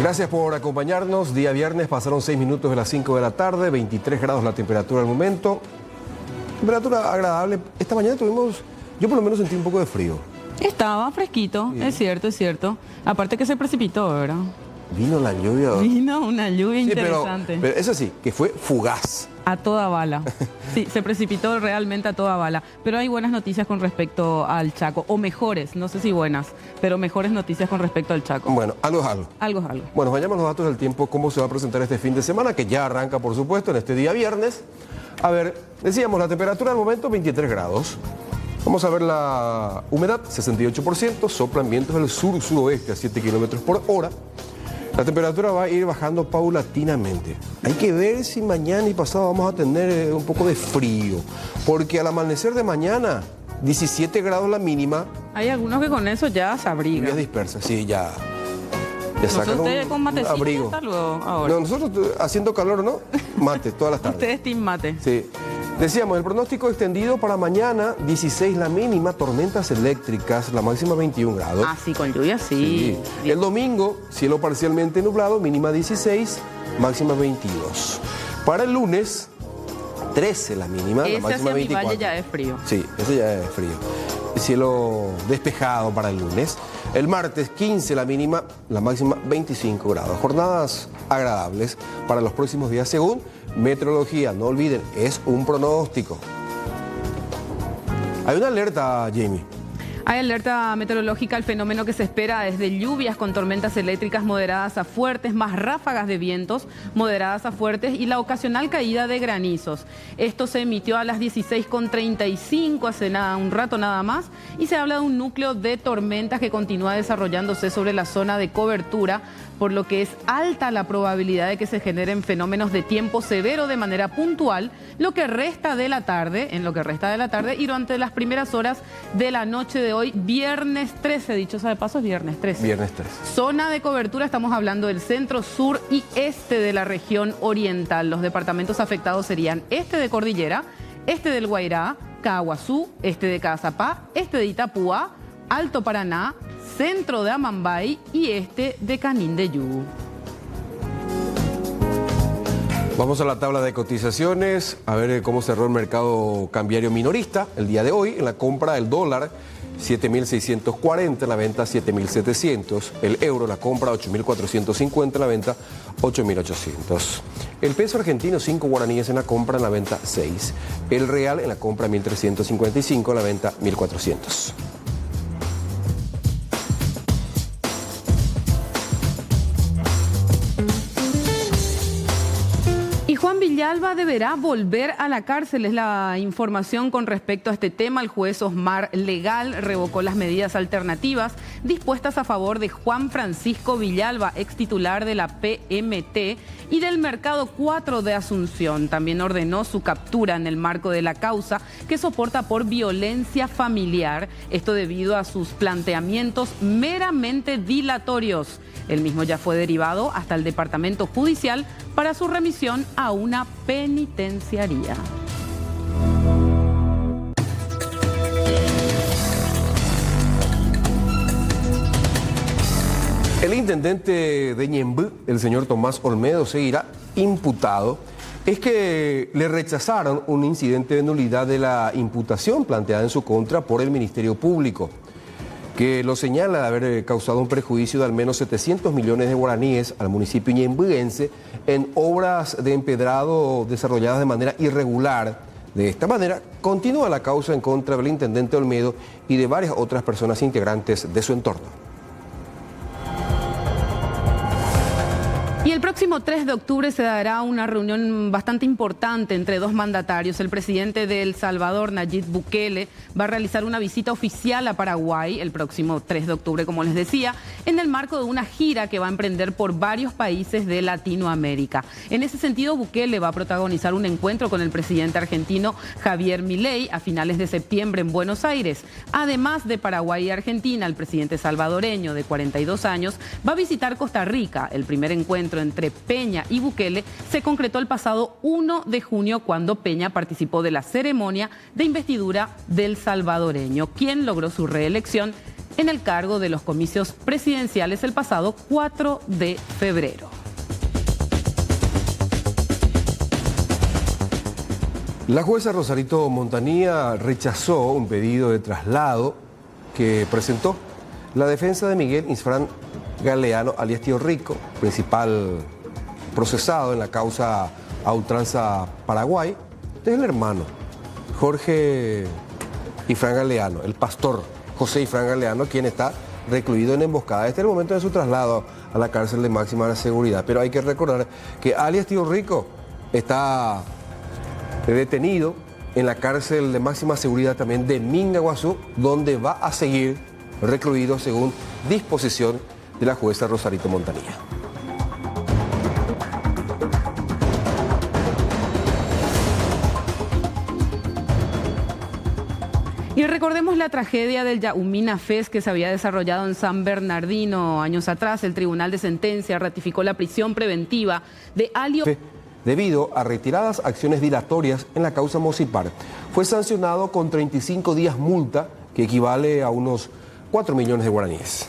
Gracias por acompañarnos. Día viernes, pasaron 6 minutos de las 5 de la tarde, 23 grados la temperatura al momento. Temperatura agradable. Esta mañana tuvimos, yo por lo menos sentí un poco de frío. Estaba fresquito, sí. Es cierto, es cierto. Aparte que se precipitó, ¿verdad? Vino la lluvia. Vino una lluvia interesante. Pero eso sí, que fue fugaz. A toda bala. Sí, se precipitó realmente a toda bala. Pero hay buenas noticias con respecto al Chaco. O mejores, no sé si buenas, pero mejores noticias con respecto al Chaco. Bueno, algo es algo. Algo es algo. Bueno, vayamos a los datos del tiempo, cómo se va a presentar este fin de semana, que ya arranca, por supuesto, en este día viernes. A ver, decíamos, la temperatura al momento 23 grados. Vamos a ver la humedad, 68%, soplan vientos del sur-suroeste a 7 kilómetros por hora. La temperatura va a ir bajando paulatinamente. Hay que ver si mañana y pasado vamos a tener un poco de frío, porque al amanecer de mañana, 17 grados la mínima. Hay algunos que con eso ya se abrigan. Lluvias dispersas, sí, ya sacan un abrigo. Hasta luego, ahora. No, nosotros haciendo calor, ¿no? Mate, todas las tardes. Ustedes team mate. Sí. Decíamos, el pronóstico extendido para mañana, 16 la mínima, tormentas eléctricas, la máxima 21 grados. Ah, sí, con lluvia sí. El domingo, cielo parcialmente nublado, mínima 16, máxima 22. Para el lunes, 13 la mínima, la máxima 24. Ese valle ya es frío. Sí, ese ya es frío. Cielo despejado para el lunes. El martes, 15 la mínima, la máxima 25 grados. Jornadas agradables para los próximos días según meteorología. No olviden, es un pronóstico. Hay una alerta, Jamie. Hay alerta meteorológica al fenómeno que se espera desde lluvias con tormentas eléctricas moderadas a fuertes, más ráfagas de vientos moderadas a fuertes y la ocasional caída de granizos. Esto se emitió a las 16:35, hace un rato nada más, y se habla de un núcleo de tormentas que continúa desarrollándose sobre la zona de cobertura, por lo que es alta la probabilidad de que se generen fenómenos de tiempo severo de manera puntual, en lo que resta de la tarde y durante las primeras horas de la noche de hoy, viernes 13, dicho sea de paso, es viernes 13. Viernes 13. Zona de cobertura, estamos hablando del centro, sur y este de la región oriental. Los departamentos afectados serían este de Cordillera, este del Guairá, Caaguazú, este de Caazapá, este de Itapúa, Alto Paraná, centro de Amambay y este de Canindeyú. Vamos a la tabla de cotizaciones, a ver cómo cerró el mercado cambiario minorista el día de hoy. En la compra el dólar 7.640, en la venta 7.700. El euro, la compra 8.450, en la venta 8.800. El peso argentino 5 guaraníes en la compra, en la venta 6. El real en la compra 1.355, en la venta 1.400. Juan Villalba deberá volver a la cárcel, es la información con respecto a este tema. El juez Osmar Legal revocó las medidas alternativas dispuestas a favor de Juan Francisco Villalba, ex titular de la PMT y del Mercado 4 de Asunción. También ordenó su captura en el marco de la causa que soporta por violencia familiar, esto debido a sus planteamientos meramente dilatorios. El mismo ya fue derivado hasta el Departamento Judicial para su remisión a una penitenciaría. El intendente de Ñemby, el señor Tomás Olmedo, seguirá imputado. Es que le rechazaron un incidente de nulidad de la imputación planteada en su contra por el Ministerio Público, que lo señala de haber causado un perjuicio de al menos 700 millones de guaraníes al municipio ñembyense en obras de empedrado desarrolladas de manera irregular. De esta manera, continúa la causa en contra del intendente Olmedo y de varias otras personas integrantes de su entorno. Y el próximo 3 de octubre se dará una reunión bastante importante entre dos mandatarios. El presidente de El Salvador, Nayib Bukele, va a realizar una visita oficial a Paraguay el próximo 3 de octubre, como les decía, en el marco de una gira que va a emprender por varios países de Latinoamérica. En ese sentido, Bukele va a protagonizar un encuentro con el presidente argentino Javier Milei a finales de septiembre en Buenos Aires. Además de Paraguay y Argentina, el presidente salvadoreño de 42 años va a visitar Costa Rica. El primer encuentro entre Peña y Bukele se concretó el pasado 1 de junio cuando Peña participó de la ceremonia de investidura del salvadoreño, quien logró su reelección en el cargo de los comicios presidenciales el pasado 4 de febrero. La jueza Rosarito Montanía rechazó un pedido de traslado que presentó la defensa de Miguel Isfrán Galeano, alias Tío Rico, principal procesado en la causa a ultranza Paraguay, es el hermano Jorge Isfrán Galeano, el pastor José Isfrán Galeano, quien está recluido en emboscada. Este es el momento de su traslado a la cárcel de máxima seguridad. Pero hay que recordar que alias Tío Rico está detenido en la cárcel de máxima seguridad también de Mingaguazú, donde va a seguir recluido según disposición de la jueza Rosarito Montanía. Y recordemos la tragedia del Yaumina Fest que se había desarrollado en San Bernardino años atrás. El Tribunal de Sentencia ratificó la prisión preventiva de Alio debido a retiradas acciones dilatorias en la causa Mocipar. Fue sancionado con 35 días multa, que equivale a unos 4 millones de guaraníes.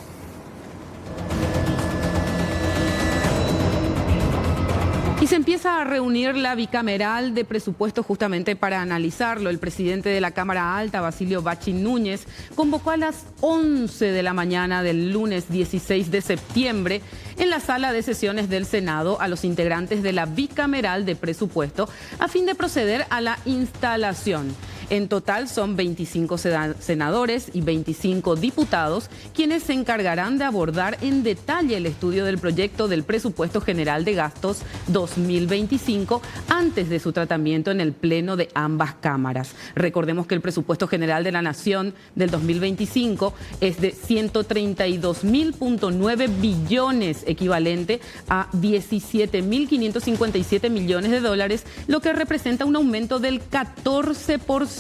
Y se empieza a reunir la bicameral de presupuesto justamente para analizarlo. El presidente de la Cámara Alta, Basilio Bachi Núñez, convocó a las 11 de la mañana del lunes 16 de septiembre en la sala de sesiones del Senado a los integrantes de la bicameral de presupuesto a fin de proceder a la instalación. En total son 25 senadores y 25 diputados quienes se encargarán de abordar en detalle el estudio del proyecto del Presupuesto General de Gastos 2025 antes de su tratamiento en el Pleno de ambas cámaras. Recordemos que el Presupuesto General de la Nación del 2025 es de 132.000.9 billones, equivalente a 17.557 millones de dólares, lo que representa un aumento del 14%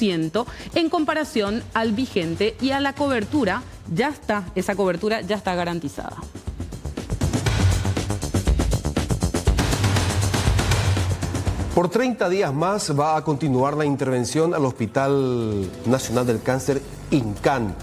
en comparación al vigente, y a la cobertura esa cobertura ya está garantizada. Por 30 días más va a continuar la intervención al Hospital Nacional del Cáncer, INCAN.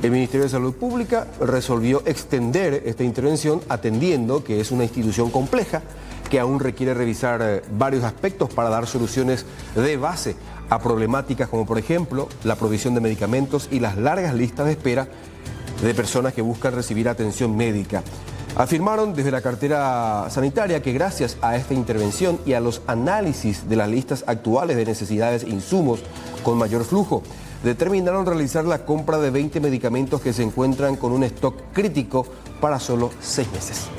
El Ministerio de Salud Pública resolvió extender esta intervención atendiendo que es una institución compleja que aún requiere revisar varios aspectos para dar soluciones de base a problemáticas como, por ejemplo, la provisión de medicamentos y las largas listas de espera de personas que buscan recibir atención médica. Afirmaron desde la cartera sanitaria que gracias a esta intervención y a los análisis de las listas actuales de necesidades e insumos con mayor flujo, determinaron realizar la compra de 20 medicamentos que se encuentran con un stock crítico para solo 6 meses.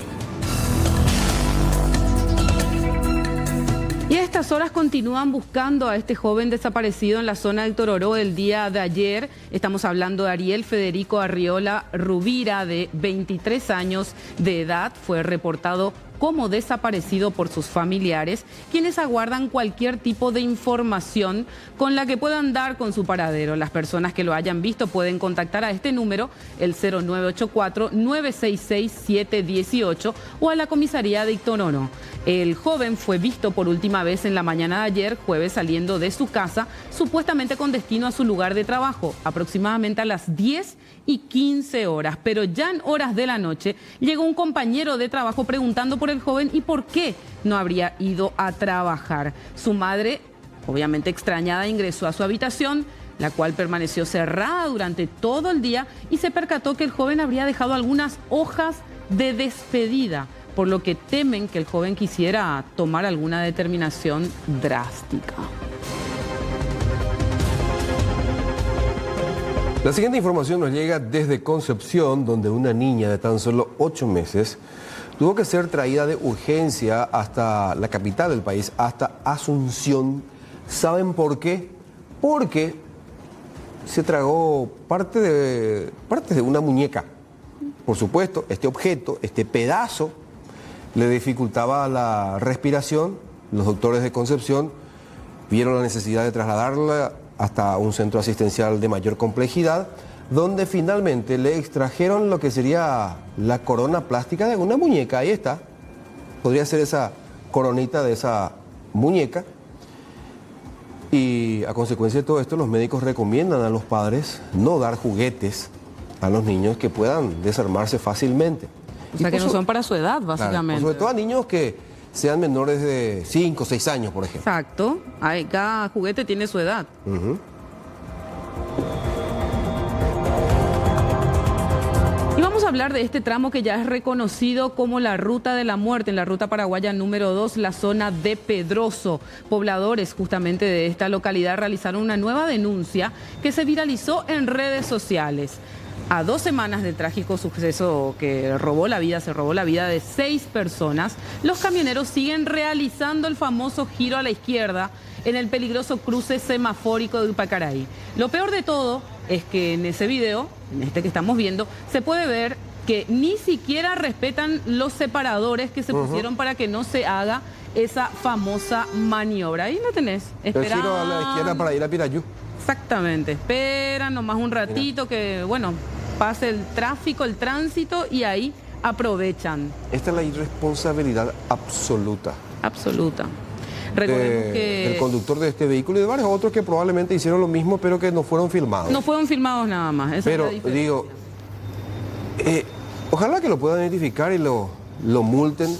Y a estas horas continúan buscando a este joven desaparecido en la zona del Tororó el día de ayer. Estamos hablando de Ariel Federico Arriola Rubira, de 23 años de edad. Fue reportado como desaparecido por sus familiares, quienes aguardan cualquier tipo de información con la que puedan dar con su paradero. Las personas que lo hayan visto pueden contactar a este número, el 0984-966-718, o a la comisaría de Itororó. El joven fue visto por última vez en la mañana de ayer, jueves, saliendo de su casa, supuestamente con destino a su lugar de trabajo, aproximadamente a las 10:15 horas. Pero ya en horas de la noche llegó un compañero de trabajo preguntando por el joven y por qué no habría ido a trabajar. Su madre, obviamente extrañada, ingresó a su habitación, la cual permaneció cerrada durante todo el día, y se percató que el joven habría dejado algunas hojas de despedida, por lo que temen que el joven quisiera tomar alguna determinación drástica. La siguiente información nos llega desde Concepción, donde una niña de tan solo 8 meses tuvo que ser traída de urgencia hasta la capital del país, hasta Asunción. ¿Saben por qué? Porque se tragó parte de una muñeca. Por supuesto, este objeto, este pedazo, le dificultaba la respiración. Los doctores de Concepción vieron la necesidad de trasladarla hasta un centro asistencial de mayor complejidad, donde finalmente le extrajeron lo que sería la corona plástica de una muñeca. Ahí está, podría ser esa coronita de esa muñeca. Y a consecuencia de todo esto, los médicos recomiendan a los padres no dar juguetes a los niños que puedan desarmarse fácilmente. O sea, que no son para su edad, básicamente. Claro, sobre todo a niños que sean menores de 5 o 6 años, por ejemplo. Exacto. Cada juguete tiene su edad. Y vamos a hablar de este tramo que ya es reconocido como la Ruta de la Muerte, en la Ruta Paraguaya número 2, la zona de Pedroso. Pobladores justamente de esta localidad realizaron una nueva denuncia que se viralizó en redes sociales. A 2 semanas del trágico suceso que se robó la vida de 6 personas, los camioneros siguen realizando el famoso giro a la izquierda en el peligroso cruce semafórico de Upacaraí. Lo peor de todo es que en ese video, en este que estamos viendo, se puede ver que ni siquiera respetan los separadores que se pusieron para que no se haga esa famosa maniobra. Ahí lo tenés. El giro a la izquierda para ir a Pirayú. Exactamente. Esperan nomás un ratito que, bueno, pase el tráfico, el tránsito y ahí aprovechan. Esta es la irresponsabilidad absoluta. Absoluta. Recordemos que el conductor de este vehículo y de varios otros que probablemente hicieron lo mismo, pero que no fueron filmados. No fueron filmados nada más. Esa pero es la diferencia. Digo, ojalá que lo puedan identificar y lo multen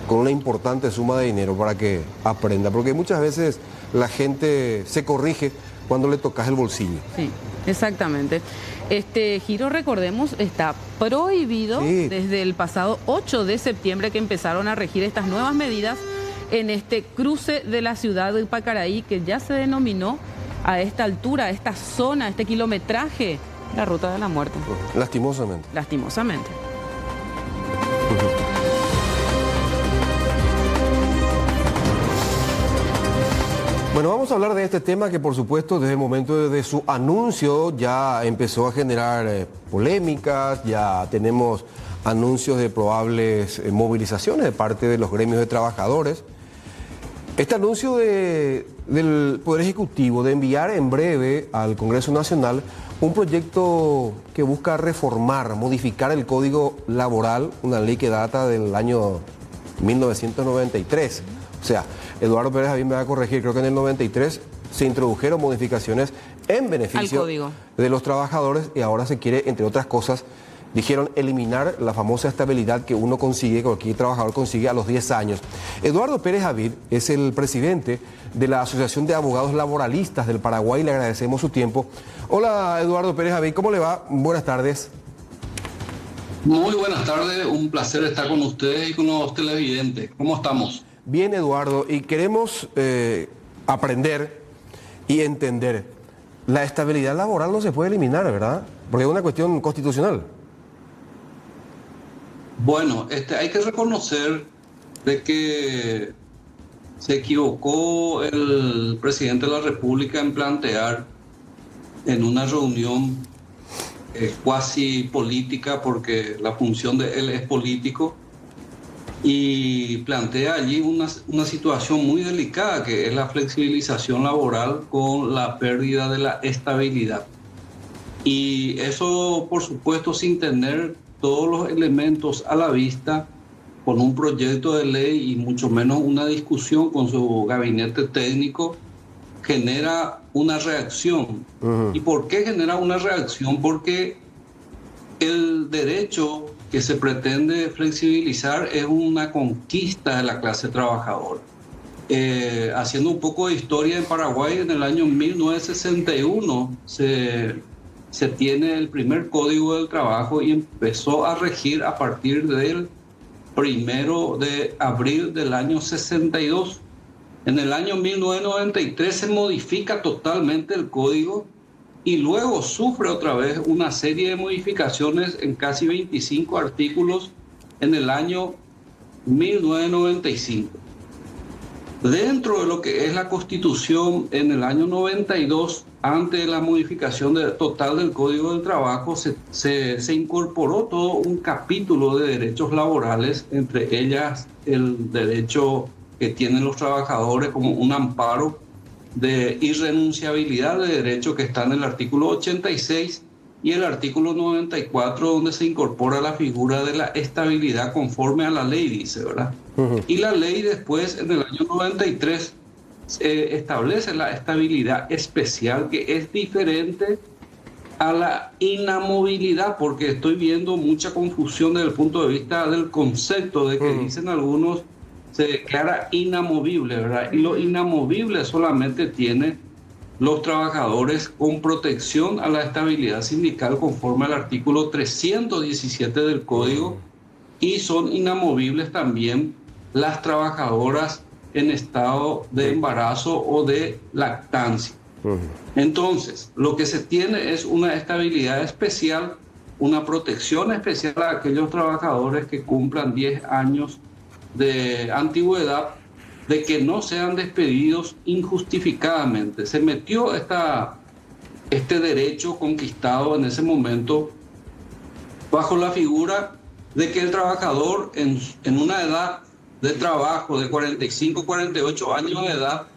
con una importante suma de dinero para que aprenda, porque muchas veces la gente se corrige cuando le tocas el bolsillo. Sí, exactamente. Este giro, recordemos, está prohibido desde el pasado 8 de septiembre que empezaron a regir estas nuevas medidas en este cruce de la ciudad de Upacaraí, que ya se denominó a esta altura, a esta zona, a este kilometraje, la Ruta de la Muerte. Lastimosamente. Lastimosamente. Bueno, vamos a hablar de este tema que por supuesto desde el momento de su anuncio ya empezó a generar polémicas, ya tenemos anuncios de probables movilizaciones de parte de los gremios de trabajadores. Este anuncio del Poder Ejecutivo de enviar en breve al Congreso Nacional un proyecto que busca reformar, modificar el Código Laboral, una ley que data del año 1993. O sea, Eduardo Pérez Avín me va a corregir, creo que en el 93 se introdujeron modificaciones en beneficio de los trabajadores y ahora se quiere, entre otras cosas, dijeron eliminar la famosa estabilidad que uno consigue, que cualquier trabajador consigue a los 10 años. Eduardo Pérez Avín es el presidente de la Asociación de Abogados Laboralistas del Paraguay y le agradecemos su tiempo. Hola Eduardo Pérez Avín, ¿cómo le va? Buenas tardes. Muy buenas tardes, un placer estar con ustedes y con los televidentes. ¿Cómo estamos? Bien, Eduardo, y queremos aprender y entender. La estabilidad laboral no se puede eliminar, ¿verdad? Porque es una cuestión constitucional. Bueno, hay que reconocer de que se equivocó el presidente de la República en plantear en una reunión cuasi política, porque la función de él es político, y plantea allí una situación muy delicada que es la flexibilización laboral con la pérdida de la estabilidad. Y eso, por supuesto, sin tener todos los elementos a la vista, con un proyecto de ley y mucho menos una discusión con su gabinete técnico, genera una reacción. ¿Y por qué genera una reacción? Porque el derecho que se pretende flexibilizar es una conquista de la clase trabajadora. Haciendo un poco de historia en Paraguay, en el año 1961 se tiene el primer Código del Trabajo y empezó a regir a partir del 1 de abril del año 62. En el año 1993 se modifica totalmente el código y luego sufre otra vez una serie de modificaciones en casi 25 artículos en el año 1995. Dentro de lo que es la Constitución, en el año 92, antes de la modificación total del Código del Trabajo, se incorporó todo un capítulo de derechos laborales, entre ellas el derecho que tienen los trabajadores como un amparo de irrenunciabilidad de derecho que está en el artículo 86 y el artículo 94, donde se incorpora la figura de la estabilidad conforme a la ley, dice, ¿verdad? Y la ley después, en el año 93, establece la estabilidad especial, que es diferente a la inamovilidad, porque estoy viendo mucha confusión desde el punto de vista del concepto de que dicen algunos se declara inamovible, ¿verdad? Y lo inamovible solamente tiene los trabajadores con protección a la estabilidad sindical conforme al artículo 317 del Código, y son inamovibles también las trabajadoras en estado de embarazo o de lactancia. Entonces, lo que se tiene es una estabilidad especial, una protección especial a aquellos trabajadores que cumplan 10 años de antigüedad, de que no sean despedidos injustificadamente. Se metió este derecho conquistado en ese momento bajo la figura de que el trabajador en una edad de trabajo de 45, 48 años de edad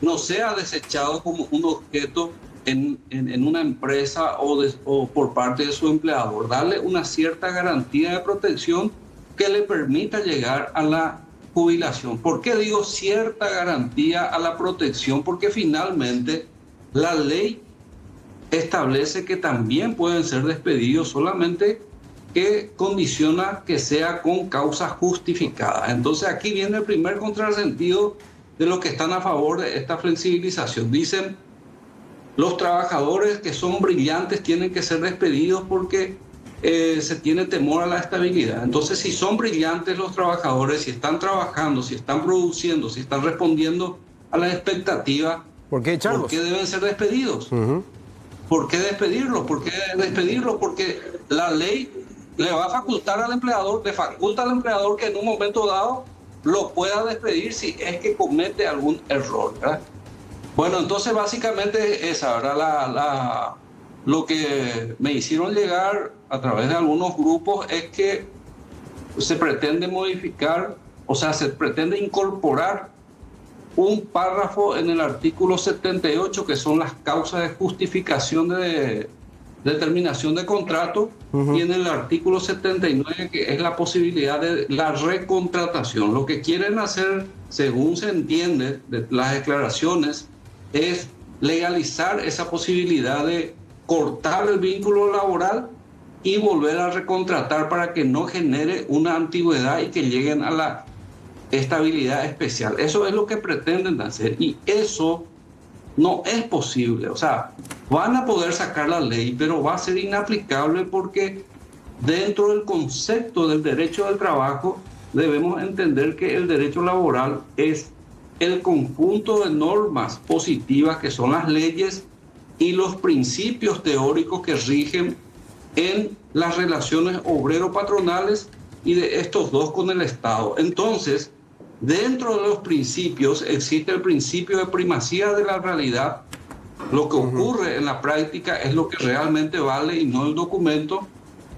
no sea desechado como un objeto en una empresa o por parte de su empleador. Darle una cierta garantía de protección que le permita llegar a la jubilación. ¿Por qué digo cierta garantía a la protección? Porque finalmente la ley establece que también pueden ser despedidos, solamente que condiciona que sea con causa justificada. Entonces aquí viene el primer contrasentido de los que están a favor de esta flexibilización. Dicen, los trabajadores que son brillantes tienen que ser despedidos porque se tiene temor a la estabilidad. Entonces, si son brillantes los trabajadores, si están trabajando, si están produciendo, si están respondiendo a la expectativa, ¿por qué echarlos? ¿Por qué deben ser despedidos? ¿Por qué despedirlos? ¿Por qué despedirlos? Porque la ley le va a facultar al empleador, le faculta al empleador que en un momento dado lo pueda despedir si es que comete algún error, ¿verdad? Bueno, entonces básicamente esa, ¿verdad? Lo que me hicieron llegar a través de algunos grupos es que se pretende modificar, o sea, se pretende incorporar un párrafo en el artículo 78, que son las causas de justificación de terminación de contrato, y en el artículo 79, que es la posibilidad de la recontratación. Lo que quieren hacer, según se entiende de las declaraciones, es legalizar esa posibilidad de cortar el vínculo laboral y volver a recontratar para que no genere una antigüedad y que lleguen a la estabilidad especial. Eso es lo que pretenden hacer, y eso no es posible. O sea, van a poder sacar la ley, pero va a ser inaplicable, porque dentro del concepto del derecho del trabajo debemos entender que el derecho laboral es el conjunto de normas positivas que son las leyes y los principios teóricos que rigen en las relaciones obrero-patronales y de estos dos con el Estado. Entonces, dentro de los principios existe el principio de primacía de la realidad. Lo que ocurre en la práctica es lo que realmente vale y no el documento.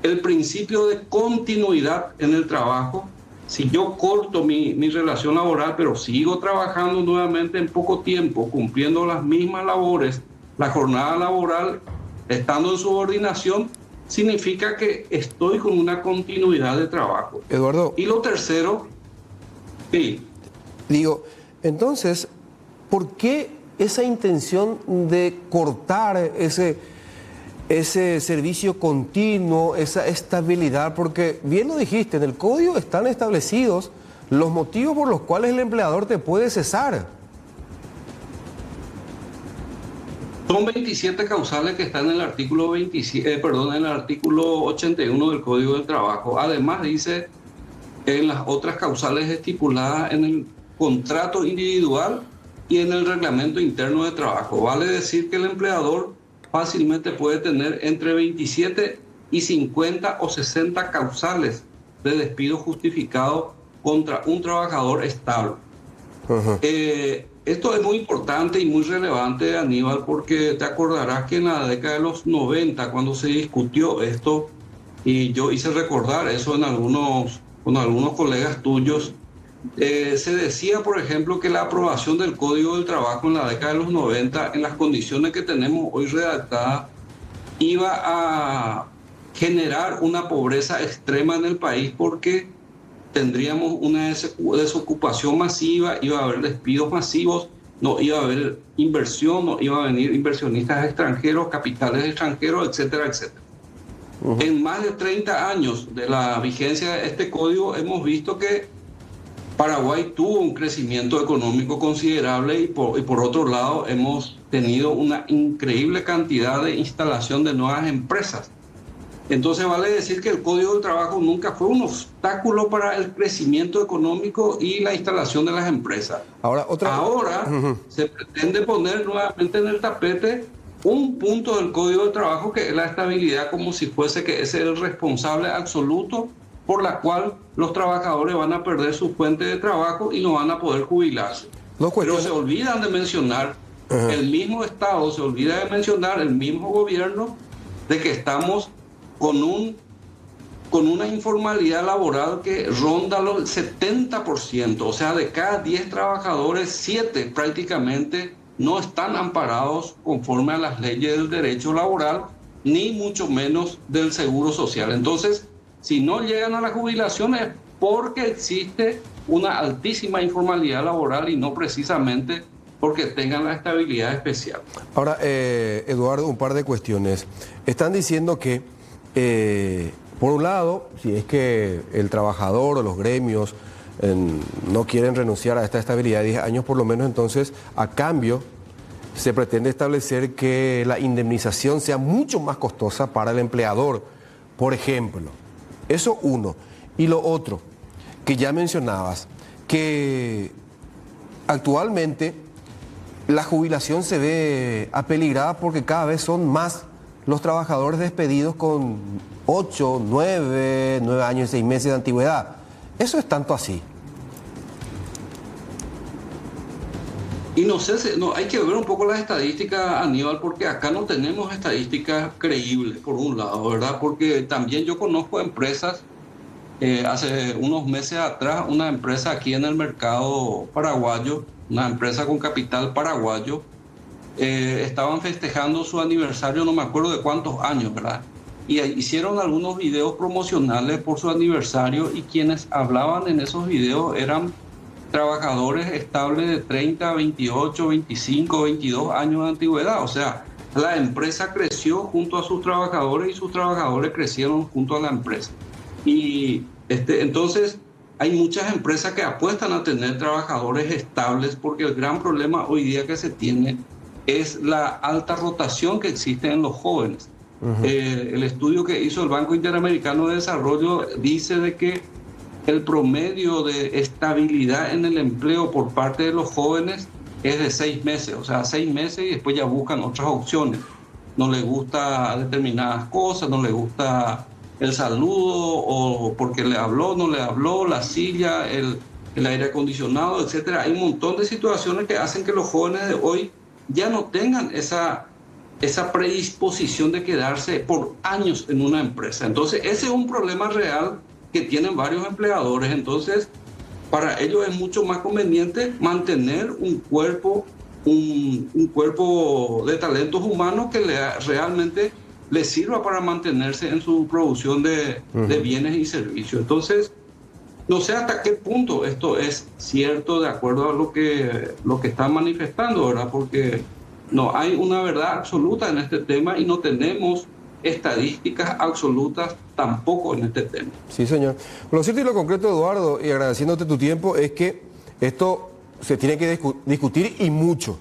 El principio de continuidad en el trabajo. Si yo corto mi relación laboral, pero sigo trabajando nuevamente en poco tiempo, cumpliendo las mismas labores, la jornada laboral, estando en subordinación, significa que estoy con una continuidad de trabajo. Eduardo. Y lo tercero, sí. Digo, entonces, ¿por qué esa intención de cortar ese servicio continuo, esa estabilidad? Porque bien lo dijiste, en el código están establecidos los motivos por los cuales el empleador te puede cesar. Son 27 causales que están en el artículo en el artículo 81 del Código del Trabajo. Además dice en las otras causales estipuladas en el contrato individual y en el reglamento interno de trabajo. Vale decir que el empleador fácilmente puede tener entre 27 y 50 o 60 causales de despido justificado contra un trabajador estable. Esto es muy importante y muy relevante, Aníbal, porque te acordarás que en la década de los 90, cuando se discutió esto, y yo hice recordar eso con algunos colegas tuyos, se decía, por ejemplo, que la aprobación del Código del Trabajo en la década de los 90, en las condiciones que tenemos hoy redactadas, iba a generar una pobreza extrema en el país, porque tendríamos una desocupación masiva, iba a haber despidos masivos no iba a haber inversión, no iban a venir inversionistas extranjeros, capitales extranjeros, etcétera, etcétera. En más de 30 años de la vigencia de este código hemos visto que Paraguay tuvo un crecimiento económico considerable y por otro lado hemos tenido una increíble cantidad de instalación de nuevas empresas. Entonces vale decir que el Código del Trabajo nunca fue un obstáculo para el crecimiento económico y la instalación de las empresas. Ahora se pretende poner nuevamente en el tapete un punto del Código del Trabajo que es la estabilidad, como si fuese que ese es el responsable absoluto por la cual los trabajadores van a perder su fuente de trabajo y no van a poder jubilarse. Pero se olvidan de mencionar, el mismo Estado se olvida de mencionar, el mismo gobierno, de que estamos con una informalidad laboral que ronda los 70%, o sea, de cada 10 trabajadores, 7 prácticamente no están amparados conforme a las leyes del derecho laboral, ni mucho menos del seguro social. Entonces, si no llegan a la jubilación es porque existe una altísima informalidad laboral y no precisamente porque tengan la estabilidad especial. Ahora, Eduardo, un par de cuestiones. Están diciendo que, por un lado, si es que el trabajador o los gremios no quieren renunciar a esta estabilidad de 10 años por lo menos, entonces a cambio se pretende establecer que la indemnización sea mucho más costosa para el empleador, por ejemplo. Eso uno. Y lo otro, que ya mencionabas, que actualmente la jubilación se ve apeligrada porque cada vez son más los trabajadores despedidos con 8, 9 años y 6 meses de antigüedad. ¿Eso es tanto así? Y no sé, hay que ver un poco las estadísticas, Aníbal, porque acá no tenemos estadísticas creíbles, por un lado, ¿verdad? Porque también yo conozco empresas, hace unos meses atrás, una empresa aquí en el mercado paraguayo, una empresa con capital paraguayo, estaban festejando su aniversario, no me acuerdo de cuántos años, ¿verdad? Y hicieron algunos videos promocionales por su aniversario y quienes hablaban en esos videos eran trabajadores estables de 30, 28, 25, 22 años de antigüedad. O sea, la empresa creció junto a sus trabajadores y sus trabajadores crecieron junto a la empresa. Y entonces hay muchas empresas que apuestan a tener trabajadores estables porque el gran problema hoy día que se tiene es la alta rotación que existe en los jóvenes. El estudio que hizo el Banco Interamericano de Desarrollo dice de que el promedio de estabilidad en el empleo por parte de los jóvenes es de 6 meses, o sea, 6 meses y después ya buscan otras opciones. No les gusta determinadas cosas, no les gusta el saludo o porque le habló, no le habló, la silla, el aire acondicionado, etcétera. Hay un montón de situaciones que hacen que los jóvenes de hoy ya no tengan esa predisposición de quedarse por años en una empresa. Entonces, ese es un problema real que tienen varios empleadores. Entonces, para ellos es mucho más conveniente mantener un cuerpo de talentos humanos que realmente les sirva para mantenerse en su producción de bienes y servicios. Entonces, no sé hasta qué punto esto es cierto de acuerdo a lo que están manifestando, ¿verdad? Porque no hay una verdad absoluta en este tema y no tenemos estadísticas absolutas tampoco en este tema. Sí, señor. Lo cierto y lo concreto, Eduardo, y agradeciéndote tu tiempo, es que esto se tiene que discutir y mucho.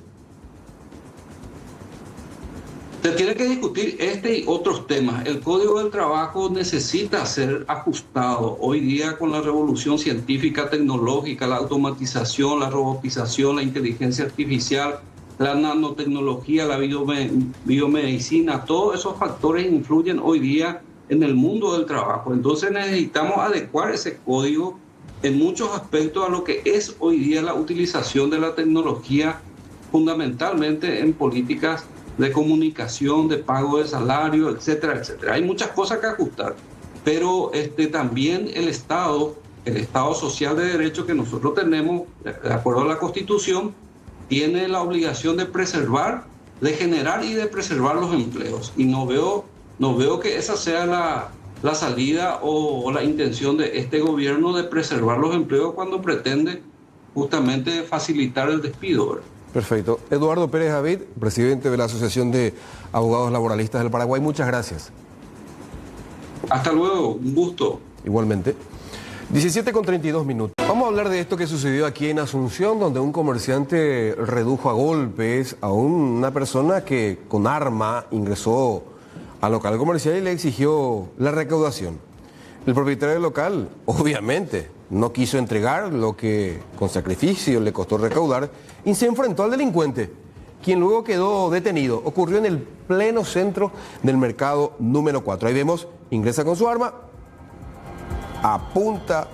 Se tiene que discutir este y otros temas. El Código del Trabajo necesita ser ajustado. Hoy día con la revolución científica, tecnológica, la automatización, la robotización, la inteligencia artificial, la nanotecnología, la biomedicina, todos esos factores influyen hoy día en el mundo del trabajo. Entonces necesitamos adecuar ese código en muchos aspectos a lo que es hoy día la utilización de la tecnología, fundamentalmente en políticas de comunicación, de pago de salario, etcétera, etcétera. Hay muchas cosas que ajustar, pero también el Estado social de derecho que nosotros tenemos, de acuerdo a la Constitución, tiene la obligación de preservar, de generar y de preservar los empleos. Y no veo que esa sea la salida o la intención de este gobierno de preservar los empleos cuando pretende justamente facilitar el despido, ¿verdad? Perfecto. Eduardo Pérez David, presidente de la Asociación de Abogados Laboralistas del Paraguay, muchas gracias. Hasta luego, un gusto. Igualmente. 17:32. Vamos a hablar de esto que sucedió aquí en Asunción, donde un comerciante redujo a golpes a una persona que con arma ingresó al local comercial y le exigió la recaudación. El propietario del local, obviamente, no quiso entregar lo que con sacrificio le costó recaudar y se enfrentó al delincuente, quien luego quedó detenido. Ocurrió en el pleno centro del mercado número 4. Ahí vemos, ingresa con su arma, apunta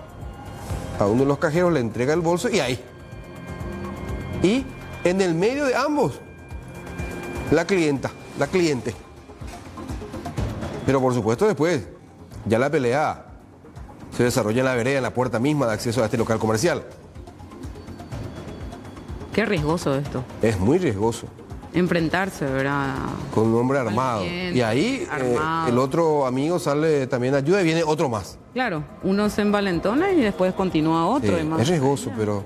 a uno de los cajeros, le entrega el bolso y ahí. Y en el medio de ambos, la cliente. Pero por supuesto después, ya la pelea se desarrolla en la vereda, en la puerta misma de acceso a este local comercial. Qué riesgoso esto. Es muy riesgoso. Enfrentarse, ¿verdad? Con un hombre armado. Y ahí el otro amigo sale también a ayuda y viene otro más. Claro, uno se envalentona y después continúa otro. Sí, es riesgoso, pero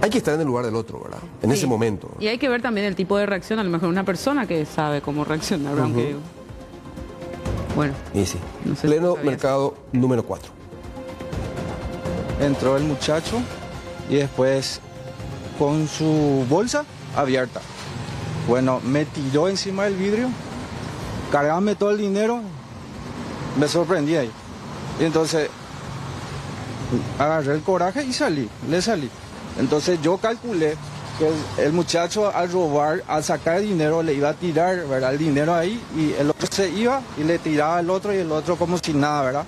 hay que estar en el lugar del otro, ¿verdad? En ese momento. Y hay que ver también el tipo de reacción, a lo mejor una persona que sabe cómo reaccionar, aunque... Bueno. Y sí. No sé Pleno si mercado número 4. Entró el muchacho y después con su bolsa abierta. Bueno, me tiró encima del vidrio, cargame todo el dinero, me sorprendí ahí. Y entonces agarré el coraje y le salí. Entonces yo calculé que el muchacho al robar, al sacar el dinero, le iba a tirar, ¿verdad?, el dinero ahí y el otro se iba y le tiraba al otro y el otro como si nada, ¿verdad?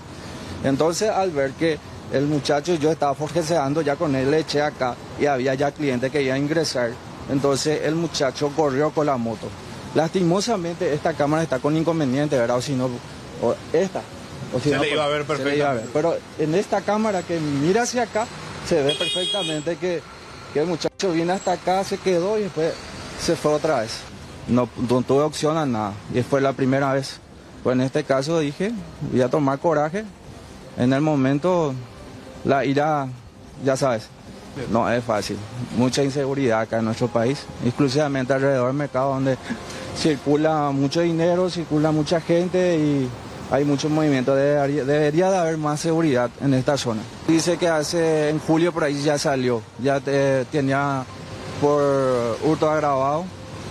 Entonces al ver que el muchacho, yo estaba forcejeando ya con él, le eché acá y había ya clientes que iban a ingresar. Entonces el muchacho corrió con la moto. Lastimosamente esta cámara está con inconveniente, ¿verdad? O si no, se le iba a ver perfectamente. Pero en esta cámara que mira hacia acá, se ve perfectamente que el muchacho viene hasta acá, se quedó y después se fue otra vez. No tuve opción a nada y fue la primera vez. Pues en este caso dije, voy a tomar coraje. En el momento, la ira, ya sabes, no es fácil. Mucha inseguridad acá en nuestro país, exclusivamente alrededor del mercado donde circula mucho dinero, circula mucha gente y hay mucho movimiento. Debería de haber más seguridad en esta zona. Dice que en julio por ahí ya salió, ya tenía por hurto agravado.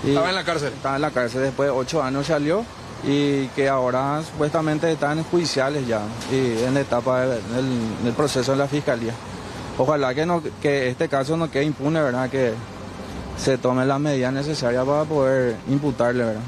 ¿Estaba en la cárcel? Estaba en la cárcel, después de 8 años salió y que ahora supuestamente están en judiciales ya y en la etapa del proceso de la fiscalía. Ojalá que este caso no quede impune, ¿verdad? Que se tomen las medidas necesarias para poder imputarle, ¿verdad?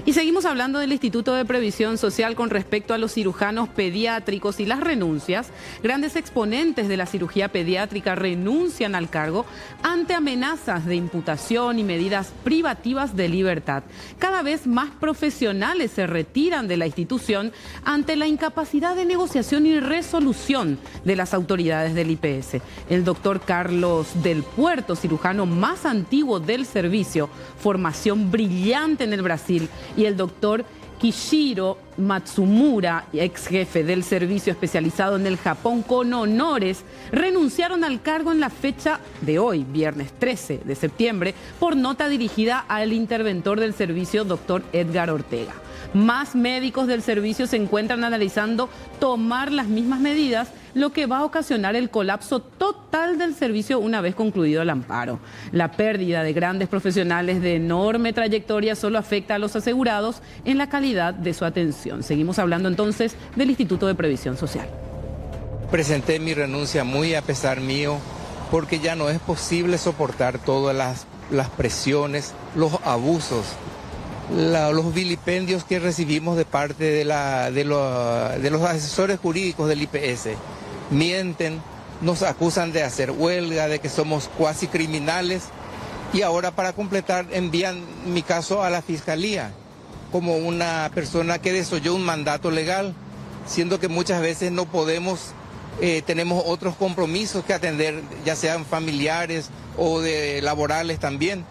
Y seguimos hablando del Instituto de Previsión Social con respecto a los cirujanos pediátricos y las renuncias. Grandes exponentes de la cirugía pediátrica renuncian al cargo ante amenazas de imputación y medidas privativas de libertad. Cada vez más profesionales se retiran de la institución ante la incapacidad de negociación y resolución de las autoridades del IPS. El doctor Carlos del Puerto, cirujano más antiguo del servicio, formación brillante en el Brasil, y el doctor Kishiro Matsumura, ex jefe del servicio especializado en el Japón con honores, renunciaron al cargo en la fecha de hoy, viernes 13 de septiembre, por nota dirigida al interventor del servicio, doctor Edgar Ortega. Más médicos del servicio se encuentran analizando tomar las mismas medidas, lo que va a ocasionar el colapso total del servicio una vez concluido el amparo. La pérdida de grandes profesionales de enorme trayectoria solo afecta a los asegurados en la calidad de su atención. Seguimos hablando entonces del Instituto de Previsión Social. Presenté mi renuncia muy a pesar mío, porque ya no es posible soportar todas las presiones, los abusos, los vilipendios que recibimos de parte de los asesores jurídicos del IPS. Mienten, nos acusan de hacer huelga, de que somos cuasi criminales y ahora para completar envían mi caso a la fiscalía como una persona que desoyó un mandato legal, siendo que muchas veces no podemos, tenemos otros compromisos que atender, ya sean familiares o de laborales también.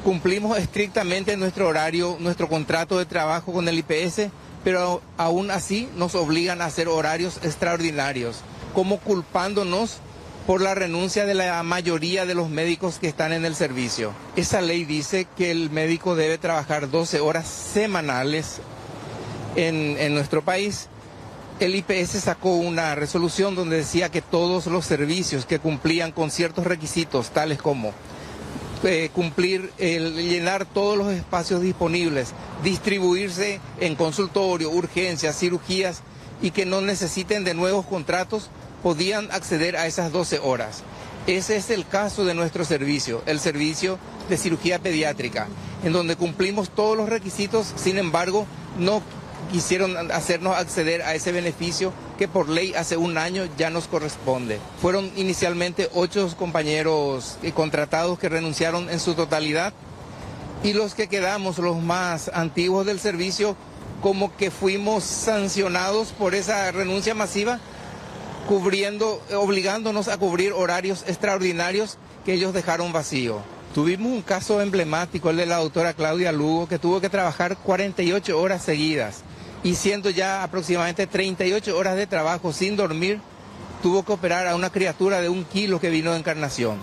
Cumplimos estrictamente nuestro horario, nuestro contrato de trabajo con el IPS, pero aún así nos obligan a hacer horarios extraordinarios, como culpándonos por la renuncia de la mayoría de los médicos que están en el servicio. Esa ley dice que el médico debe trabajar 12 horas semanales en nuestro país. El IPS sacó una resolución donde decía que todos los servicios que cumplían con ciertos requisitos, tales como llenar todos los espacios disponibles, distribuirse en consultorio, urgencias, cirugías y que no necesiten de nuevos contratos, podían acceder a esas 12 horas. Ese es el caso de nuestro servicio, el servicio de cirugía pediátrica, en donde cumplimos todos los requisitos, sin embargo, no quisieron hacernos acceder a ese beneficio que por ley hace un año ya nos corresponde. Fueron inicialmente 8 compañeros contratados que renunciaron en su totalidad y los que quedamos, los más antiguos del servicio, como que fuimos sancionados por esa renuncia masiva, obligándonos a cubrir horarios extraordinarios que ellos dejaron vacío. Tuvimos un caso emblemático, el de la doctora Claudia Lugo, que tuvo que trabajar 48 horas seguidas y siendo ya aproximadamente 38 horas de trabajo sin dormir, tuvo que operar a una criatura de 1 kilo que vino de Encarnación.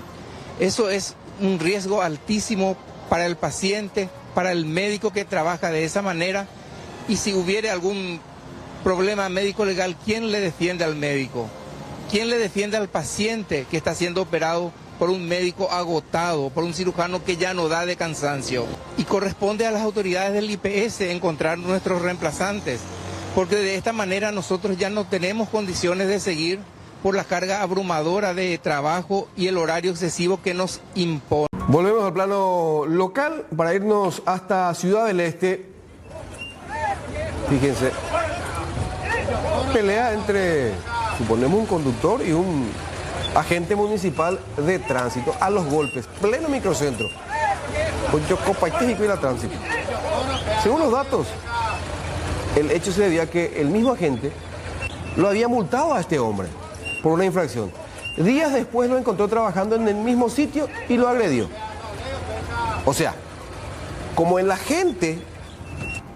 Eso es un riesgo altísimo para el paciente, para el médico que trabaja de esa manera, y si hubiera algún problema médico legal, ¿quién le defiende al médico? ¿Quién le defiende al paciente que está siendo operado por un médico agotado, por un cirujano que ya no da de cansancio? Y corresponde a las autoridades del IPS encontrar nuestros reemplazantes, porque de esta manera nosotros ya no tenemos condiciones de seguir por la carga abrumadora de trabajo y el horario excesivo que nos impone. Volvemos al plano local para irnos hasta Ciudad del Este. Fíjense, pelea entre, suponemos, un conductor y un agente municipal de tránsito a los golpes, pleno microcentro, con Chocopaitejico y la tránsito. Según los datos, el hecho se debía a que el mismo agente lo había multado a este hombre por una infracción. Días después lo encontró trabajando en el mismo sitio y lo agredió. O sea, como el agente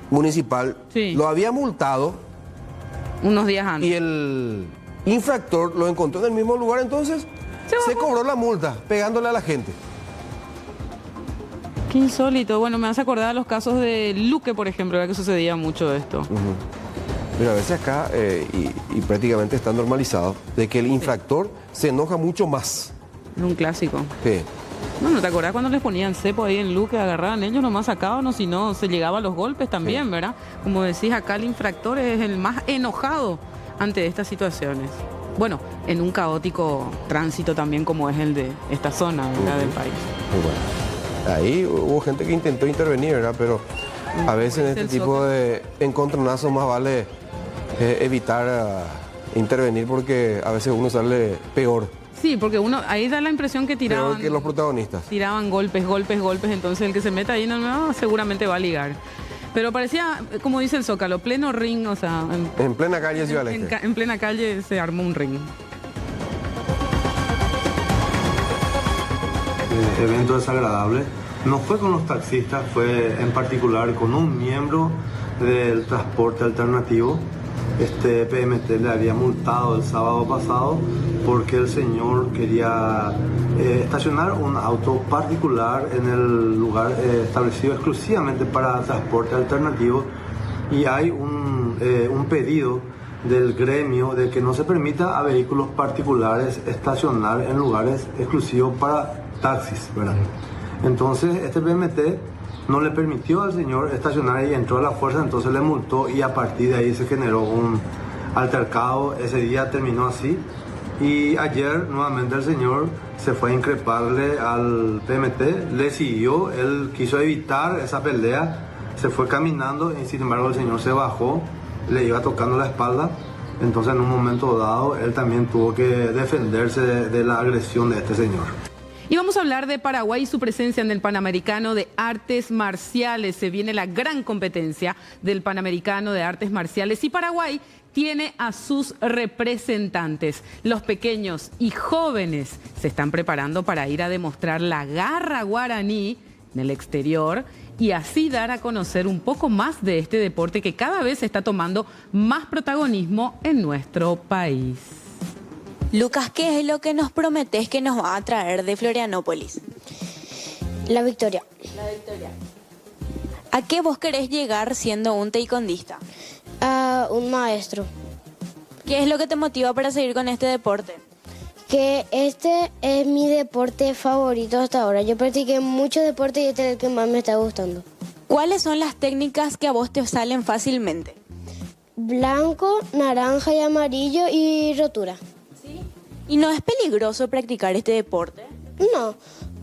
municipal lo había multado unos días antes y el infractor lo encontró en el mismo lugar, entonces se cobró la multa pegándole a la gente. Qué insólito. Bueno, me hace acordar los casos de Luque, por ejemplo, que sucedía mucho esto. Pero a veces acá, y prácticamente está normalizado, de que el infractor se enoja mucho más. Es un clásico. Sí. Bueno, ¿te acordás cuando les ponían cepo ahí en Luque, agarraban ellos nomás sacaban, o si no, se llegaba a los golpes también, ¿verdad? Como decís, acá el infractor es el más enojado ante estas situaciones. Bueno, en un caótico tránsito también como es el de esta zona, ¿verdad? Del país. Bueno, ahí hubo gente que intentó intervenir, ¿verdad? Pero a veces en este tipo de encontronazos más vale evitar intervenir, porque a veces uno sale peor. Sí, porque uno ahí da la impresión que tiraban... Peor que los protagonistas. Tiraban golpes, entonces el que se meta ahí no, seguramente va a ligar. Pero parecía, como dice el Zócalo, pleno ring, o sea... En plena calle Ciudad del Este. En plena calle se armó un ring. Evento desagradable. No fue con los taxistas, fue en particular con un miembro del transporte alternativo. Este PMT le había multado el sábado pasado porque el señor quería estacionar un auto particular en el lugar establecido exclusivamente para transporte alternativo, y hay un pedido del gremio de que no se permita a vehículos particulares estacionar en lugares exclusivos para taxis, ¿verdad? Entonces este PMT no le permitió al señor estacionar y entró a la fuerza, entonces le multó, y a partir de ahí se generó un altercado. Ese día terminó así, y ayer nuevamente el señor se fue a increparle al PMT, le siguió, él quiso evitar esa pelea, se fue caminando y sin embargo el señor se bajó, le iba tocando la espalda. Entonces en un momento dado él también tuvo que defenderse de la agresión de este señor. Y vamos a hablar de Paraguay y su presencia en el Panamericano de Artes Marciales. Se viene la gran competencia del Panamericano de Artes Marciales y Paraguay tiene a sus representantes. Los pequeños y jóvenes se están preparando para ir a demostrar la garra guaraní en el exterior y así dar a conocer un poco más de este deporte que cada vez está tomando más protagonismo en nuestro país. Lucas, ¿qué es lo que nos prometés que nos va a traer de Florianópolis? La victoria. La victoria. ¿A qué vos querés llegar siendo un taekwondista? A un maestro. ¿Qué es lo que te motiva para seguir con este deporte? Que este es mi deporte favorito hasta ahora. Yo practiqué muchos deportes y este es el que más me está gustando. ¿Cuáles son las técnicas que a vos te salen fácilmente? Blanco, naranja y amarillo y rotura. ¿Sí? ¿Y no es peligroso practicar este deporte? No,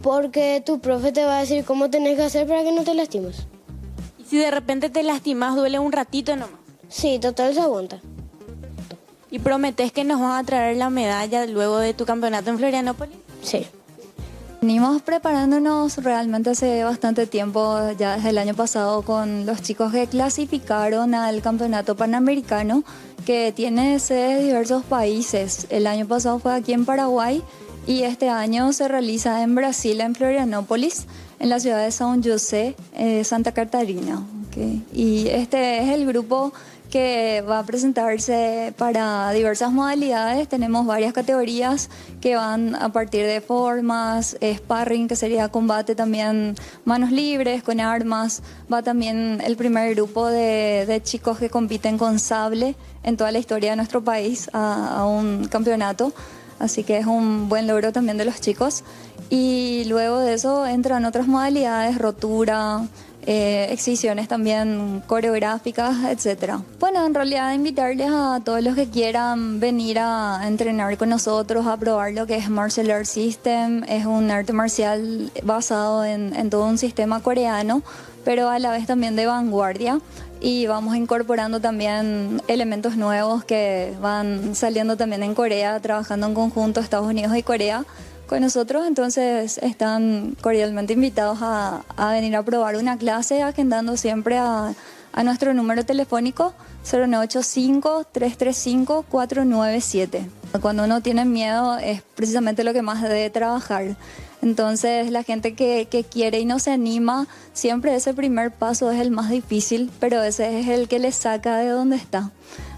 porque tu profe te va a decir cómo tenés que hacer para que no te lastimes. ¿Y si de repente te lastimas, duele un ratito nomás? Sí, total se aguanta. ¿Y prometés que nos vas a traer la medalla luego de tu campeonato en Florianópolis? Sí. Venimos preparándonos realmente hace bastante tiempo, ya desde el año pasado, con los chicos que clasificaron al campeonato panamericano, que tiene sedes de diversos países. El año pasado fue aquí en Paraguay y este año se realiza en Brasil, en Florianópolis, en la ciudad de São José, Santa Catarina. ¿Okay? Y este es el grupo que va a presentarse para diversas modalidades. Tenemos varias categorías que van a partir de formas, sparring, que sería combate también, manos libres, con armas. Va también el primer grupo de chicos que compiten con sable en toda la historia de nuestro país a un campeonato. Así que es un buen logro también de los chicos. Y luego de eso entran otras modalidades, rotura, exhibiciones también coreográficas, etcétera. Bueno, en realidad invitarles a todos los que quieran venir a entrenar con nosotros, a probar lo que es Martial Arts System. Es un arte marcial basado en todo un sistema coreano, pero a la vez también de vanguardia. Y vamos incorporando también elementos nuevos que van saliendo también en Corea, trabajando en conjunto Estados Unidos y Corea con nosotros. Entonces están cordialmente invitados a venir a probar una clase, agendando siempre a nuestro número telefónico 0985-335-497. Cuando uno tiene miedo es precisamente lo que más debe trabajar. Entonces la gente que quiere y no se anima, siempre ese primer paso es el más difícil, pero ese es el que les saca de donde está.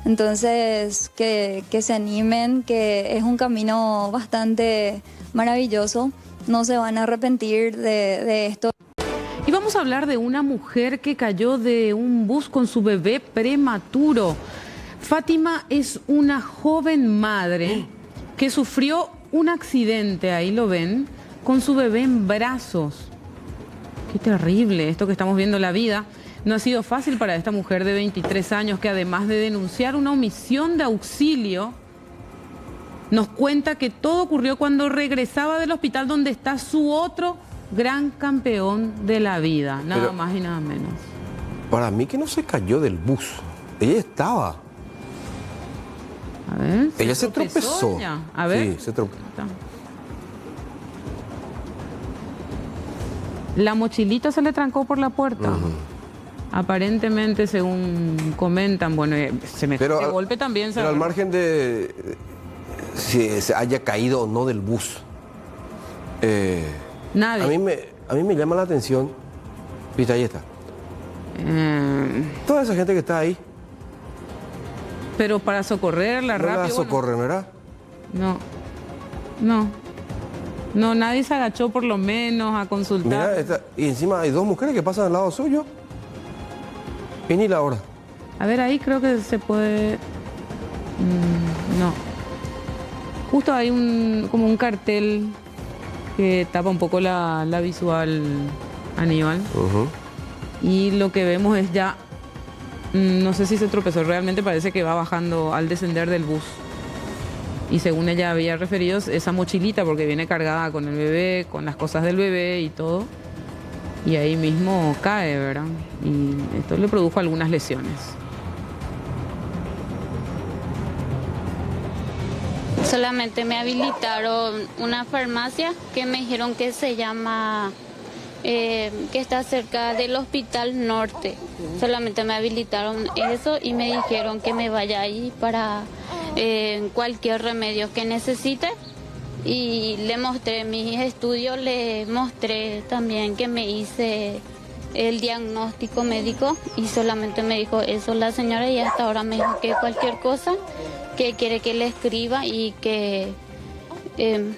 Entonces que se animen, que es un camino bastante maravilloso, no se van a arrepentir de esto. Y vamos a hablar de una mujer que cayó de un bus con su bebé prematuro. Fátima es una joven madre que sufrió un accidente, ahí lo ven, con su bebé en brazos. Qué terrible esto que estamos viendo en la vida. No ha sido fácil para esta mujer de 23 años que, además de denunciar una omisión de auxilio, nos cuenta que todo ocurrió cuando regresaba del hospital donde está su otro gran campeón de la vida, nada más y nada menos. Para mí que no se cayó del bus, ella estaba. A ver, ella se tropezó. A ver. Sí, se tropezó. La mochilita se le trancó por la puerta. Aparentemente, según comentan, bueno, se metió de golpe también. Pero al margen de si se haya caído o no del bus, nadie. A mí me llama la atención, viste, ahí está. Toda esa gente que está ahí. Pero para socorrerla rápido. No la socorren, ¿verdad? No, nadie se agachó por lo menos a consultar. Mirá, y encima hay dos mujeres que pasan al lado suyo. Y ni la hora. A ver, ahí creo que se puede... no. Justo hay como un cartel que tapa un poco la visual, Aníbal. Y lo que vemos es ya... no sé si se tropezó, realmente parece que va bajando al descender del bus. Y según ella había referido, esa mochilita, porque viene cargada con el bebé, con las cosas del bebé y todo. Y ahí mismo cae, ¿verdad? Y esto le produjo algunas lesiones. Solamente me habilitaron una farmacia que me dijeron que se llama, que está cerca del Hospital Norte. Solamente me habilitaron eso y me dijeron que me vaya ahí para cualquier remedio que necesite. Y le mostré mis estudios, le mostré también que me hice el diagnóstico médico y solamente me dijo eso la señora, y hasta ahora me dijo que cualquier cosa que quiere que le escriba y que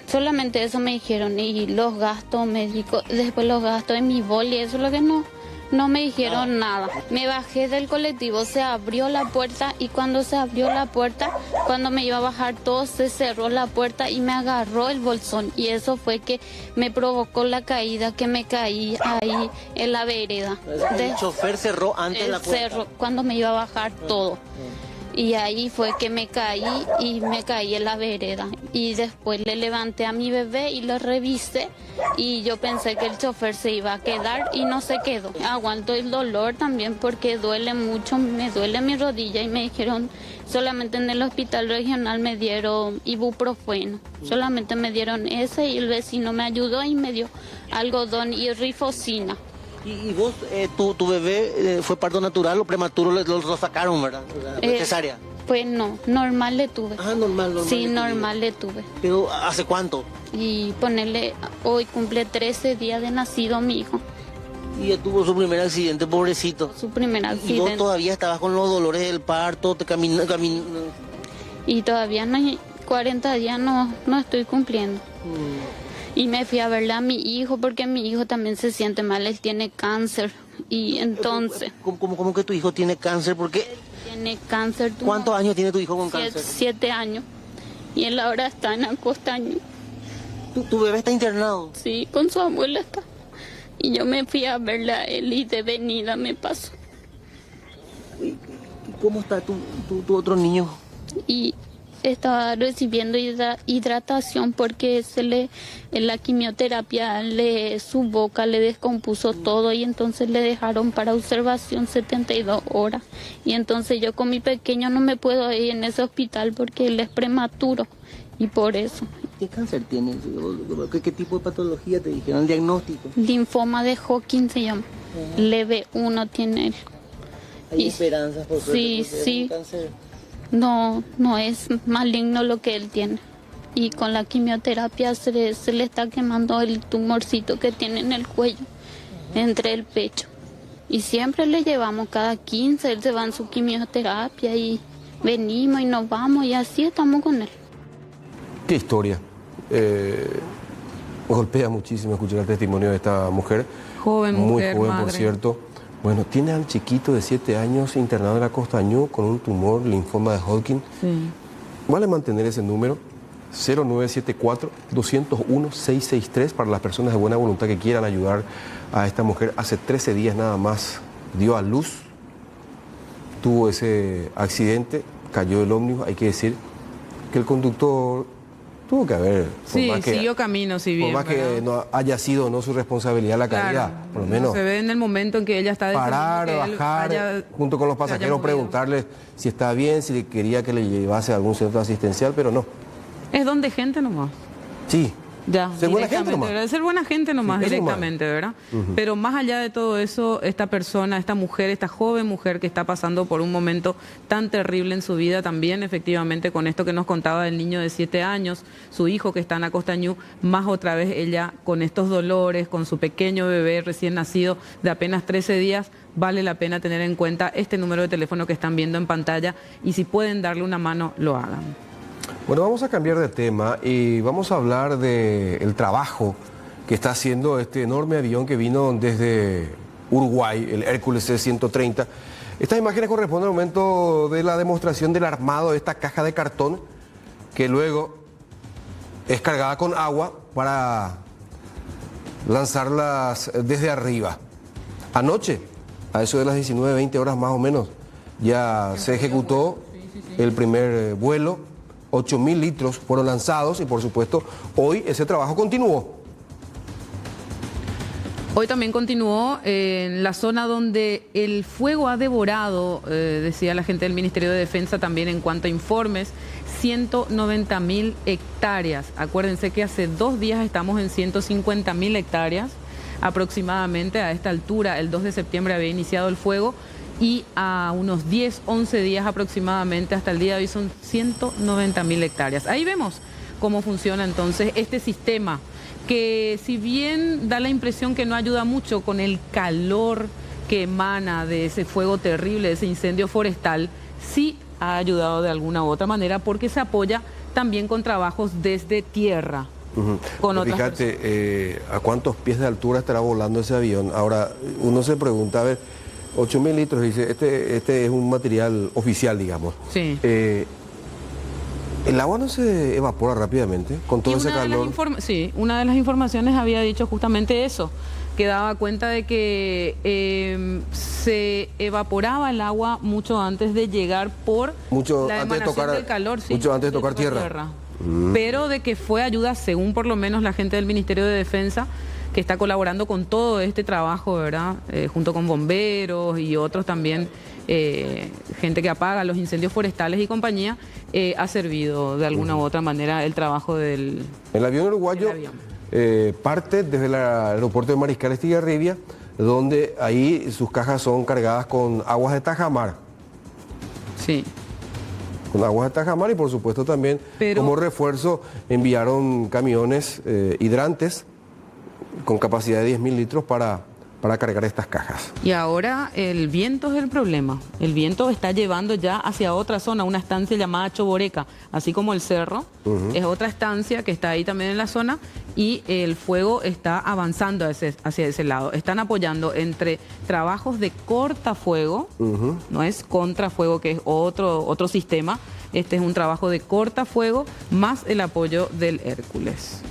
solamente eso me dijeron, y los gastos médicos, después los gastos de mi boli, eso es lo que no me dijeron nada. Me bajé del colectivo, se abrió la puerta, y cuando se abrió la puerta, cuando me iba a bajar todo, se cerró la puerta y me agarró el bolsón, y eso fue que me provocó la caída, que me caí ahí en la vereda. El chofer cerró antes la puerta. Cerró cuando me iba a bajar todo. Y ahí fue que me caí y me caí en la vereda. Y después le levanté a mi bebé y lo revisé. Y yo pensé que el chofer se iba a quedar y no se quedó. Aguanto el dolor también porque duele mucho, me duele mi rodilla. Y me dijeron, solamente en el hospital regional me dieron ibuprofeno. Solamente me dieron ese, y el vecino me ayudó y me dio algodón y rifocina. ¿Y vos, tu bebé fue parto natural o prematuro, lo sacaron, verdad? ¿Cesárea? Pues no, normal le tuve. Ah, normal. Sí, normal le tuve. ¿Pero hace cuánto? Y ponerle, hoy cumple 13 días de nacido mi hijo. Y él tuvo su primer accidente, pobrecito. Su primer accidente. ¿Y vos todavía estabas con los dolores del parto, te caminas? Y todavía no, 40 días no estoy cumpliendo. Y me fui a verle a mi hijo porque mi hijo también se siente mal, él tiene cáncer. Y entonces... ¿Cómo que tu hijo tiene cáncer? ¿Por qué? Tiene cáncer. ¿Cuántos años tiene tu hijo con cáncer? 7 años. Y él ahora está en Acostaño. ¿Tu bebé está internado? Sí, con su abuela está. Y yo me fui a verle a él y de venida me pasó. ¿Y cómo está tu otro niño? Y estaba recibiendo hidratación porque en la quimioterapia su boca le descompuso todo, y entonces le dejaron para observación 72 horas. Y entonces yo con mi pequeño no me puedo ir en ese hospital porque él es prematuro, y por eso. ¿Qué cáncer tiene? ¿Qué tipo de patología te dijeron? ¿El diagnóstico? Linfoma de Hodgkin se llama. Leve 1 tiene él. ¿Hay esperanzas por suerte? Sí. Cáncer? No es maligno lo que él tiene. Y con la quimioterapia se le está quemando el tumorcito que tiene en el cuello, entre el pecho. Y siempre le llevamos cada 15, él se va en su quimioterapia y venimos y nos vamos y así estamos con él. Qué historia. Me golpea muchísimo escuchar el testimonio de esta mujer. Joven mujer, muy joven, madre. por cierto. Bueno, tiene al chiquito de 7 años internado en la Acostañú con un tumor, linfoma de Hodgkin. Sí. Vale mantener ese número, 0974-201-663, para las personas de buena voluntad que quieran ayudar a esta mujer. Hace 13 días nada más dio a luz, tuvo ese accidente, cayó del ómnibus. Hay que decir que el conductor tuvo que haber... Sí, siguió camino, si bien. Por más que no haya sido no su responsabilidad la caída, Claro, por lo menos... Se ve en el momento en que ella está... Parar, bajar, junto con los pasajeros, preguntarle si está bien, si quería que le llevase a algún centro asistencial, pero no. Es don de gente nomás. Sí. Ya, Ser buena gente nomás. ¿verdad? Ser buena gente nomás, Sí, directamente, ¿verdad? Pero más allá de todo eso, esta persona, esta mujer, esta joven mujer que está pasando por un momento tan terrible en su vida, también efectivamente con esto que nos contaba del niño de 7 años, su hijo que está en Acostañú, más otra vez ella con estos dolores, con su pequeño bebé recién nacido de apenas 13 días, vale la pena tener en cuenta este número de teléfono que están viendo en pantalla, y si pueden darle una mano, lo hagan. Bueno, vamos a cambiar de tema y vamos a hablar del trabajo que está haciendo este enorme avión que vino desde Uruguay, el Hércules C-130. Estas imágenes corresponden al momento de la demostración del armado de esta caja de cartón, que luego es cargada con agua para lanzarlas desde arriba. Anoche, a eso de las 19:20 horas más o menos, ya se ejecutó el primer vuelo. 8.000 litros fueron lanzados y, por supuesto, hoy ese trabajo continuó. Hoy también continuó en la zona donde el fuego ha devorado, decía la gente del Ministerio de Defensa también en cuanto a informes, 190.000 hectáreas. Acuérdense que hace 2 días estamos en 150.000 hectáreas aproximadamente. A esta altura, el 2 de septiembre había iniciado el fuego. Y a unos 10, 11 días aproximadamente, hasta el día de hoy, son 190.000 hectáreas. Ahí vemos cómo funciona entonces este sistema que si bien da la impresión que no ayuda mucho con el calor que emana de ese fuego terrible, de ese incendio forestal, sí ha ayudado de alguna u otra manera porque se apoya también con trabajos desde tierra. Con otras Fíjate, ¿a cuántos pies de altura estará volando ese avión? Ahora, uno se pregunta, a ver, 8.000 litros, dice, este es un material oficial, digamos. Sí. ¿El agua no se evapora rápidamente con todo ese calor? Sí, una de las informaciones había dicho justamente eso, que daba cuenta de que se evaporaba el agua mucho antes de llegar por la emanación del calor. Sí, mucho antes de tocar tierra. Pero de que fue ayuda, según por lo menos la gente del Ministerio de Defensa, que está colaborando con todo este trabajo, ¿verdad? Junto con bomberos y otros también, gente que apaga los incendios forestales y compañía, ha servido de alguna u otra manera el trabajo del... El avión uruguayo parte desde el aeropuerto de Mariscal Estigarribia, donde ahí sus cajas son cargadas con aguas de tajamar. Sí. Con aguas de tajamar y por supuesto también como refuerzo enviaron camiones hidrantes con capacidad de 10.000 litros para cargar estas cajas. Y ahora el viento es el problema. El viento está llevando ya hacia otra zona, una estancia llamada Choboreca, así como el cerro, es otra estancia que está ahí también en la zona y el fuego está avanzando hacia ese lado. Están apoyando entre trabajos de cortafuego, no es contrafuego, que es otro sistema. Este es un trabajo de cortafuego más el apoyo del Hércules.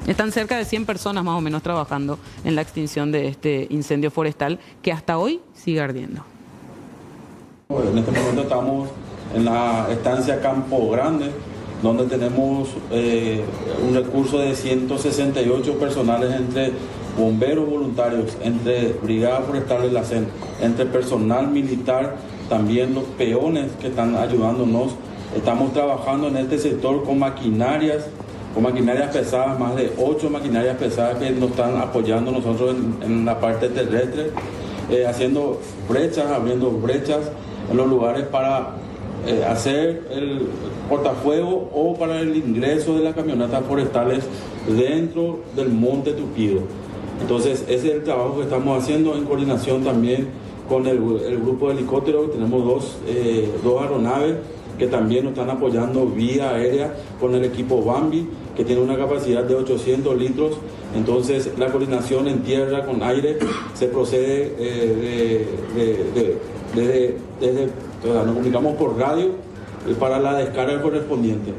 Están cerca de 100 personas más o menos trabajando en la extinción de este incendio forestal que hasta hoy sigue ardiendo. En este momento estamos en la estancia Campo Grande, donde tenemos un recurso de 168 personales entre bomberos voluntarios, entre Brigada Forestal de la CEN, entre personal militar, también los peones que están ayudándonos. Estamos trabajando en este sector con maquinarias pesadas, más de 8 maquinarias pesadas que nos están apoyando nosotros en la parte terrestre, haciendo brechas, abriendo brechas en los lugares para hacer el cortafuego o para el ingreso de las camionetas forestales dentro del monte Tupido. Entonces ese es el trabajo que estamos haciendo en coordinación también con el grupo de helicópteros. Tenemos dos aeronaves que también nos están apoyando vía aérea con el equipo Bambi, que tiene una capacidad de 800 litros. Entonces la coordinación en tierra con aire se procede nos comunicamos por radio para la descarga correspondiente.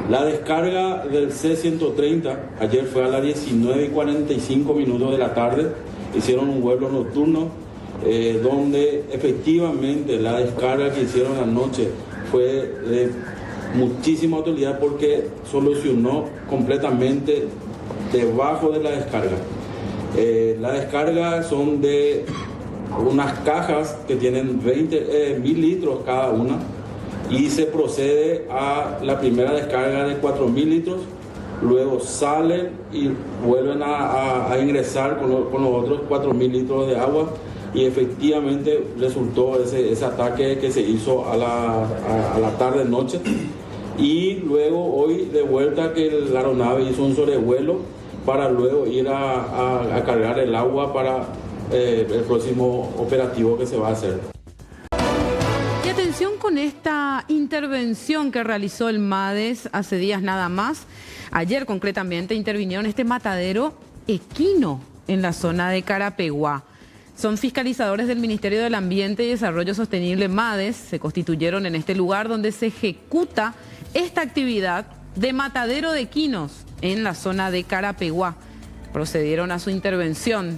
La descarga del C-130 ayer fue a las 19:45 de la tarde. Hicieron un vuelo nocturno donde efectivamente la descarga que hicieron anoche fue de muchísima utilidad porque solucionó completamente debajo de la descarga. La descarga son de unas cajas que tienen 20.000 litros cada una y se procede a la primera descarga de 4.000 litros, luego salen y vuelven a ingresar con los otros 4.000 litros de agua y efectivamente resultó ese ataque que se hizo a la tarde-noche. Y luego hoy de vuelta que la aeronave hizo un sobrevuelo para luego ir a cargar el agua para el próximo operativo que se va a hacer. Y atención con esta intervención que realizó el MADES hace días nada más. Ayer concretamente intervinieron este matadero equino en la zona de Carapeguá. Son fiscalizadores del Ministerio del Ambiente y Desarrollo Sostenible MADES, se constituyeron en este lugar donde se ejecuta esta actividad de matadero de equinos en la zona de Carapeguá. Procedieron a su intervención.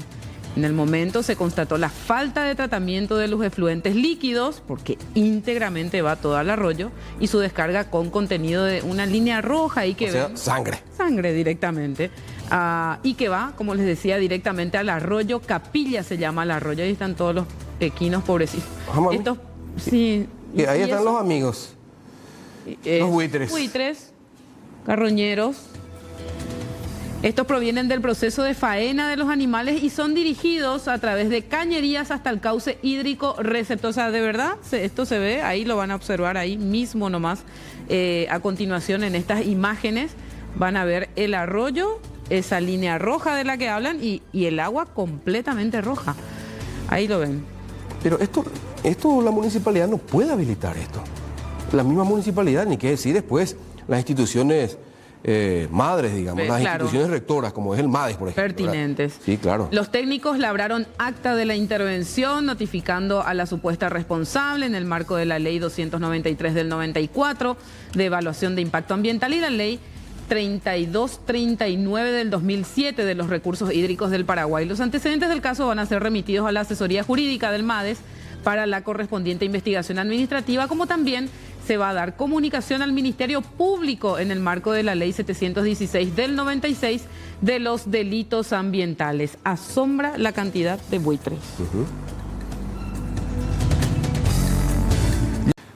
En el momento se constató la falta de tratamiento de los efluentes líquidos, porque íntegramente va todo al arroyo, y su descarga con contenido de una línea roja y que sangre. Sangre directamente. Y que va, como les decía, directamente al arroyo Capilla, se llama el arroyo, ahí están todos los equinos pobrecitos. Estos, sí, y ahí están los amigos, los buitres. Buitres, carroñeros. Estos provienen del proceso de faena de los animales y son dirigidos a través de cañerías hasta el cauce hídrico receptor. O sea, de verdad, esto se ve, ahí lo van a observar ahí mismo nomás. A continuación, en estas imágenes, van a ver el arroyo esa línea roja de la que hablan y el agua completamente roja. Ahí lo ven. Pero esto la municipalidad no puede habilitar esto. La misma municipalidad, ni qué decir después, las instituciones madres, digamos, las instituciones rectoras, como es el MADES, por ejemplo. Pertinentes. ¿Verdad? Sí, claro. Los técnicos labraron acta de la intervención, notificando a la supuesta responsable en el marco de la Ley 293 del 94 de evaluación de impacto ambiental y la Ley 3239 del 2007 de los recursos hídricos del Paraguay. Los antecedentes del caso van a ser remitidos a la asesoría jurídica del MADES para la correspondiente investigación administrativa, como también se va a dar comunicación al Ministerio Público en el marco de la Ley 716 del 96 de los delitos ambientales. Asombra la cantidad de buitres.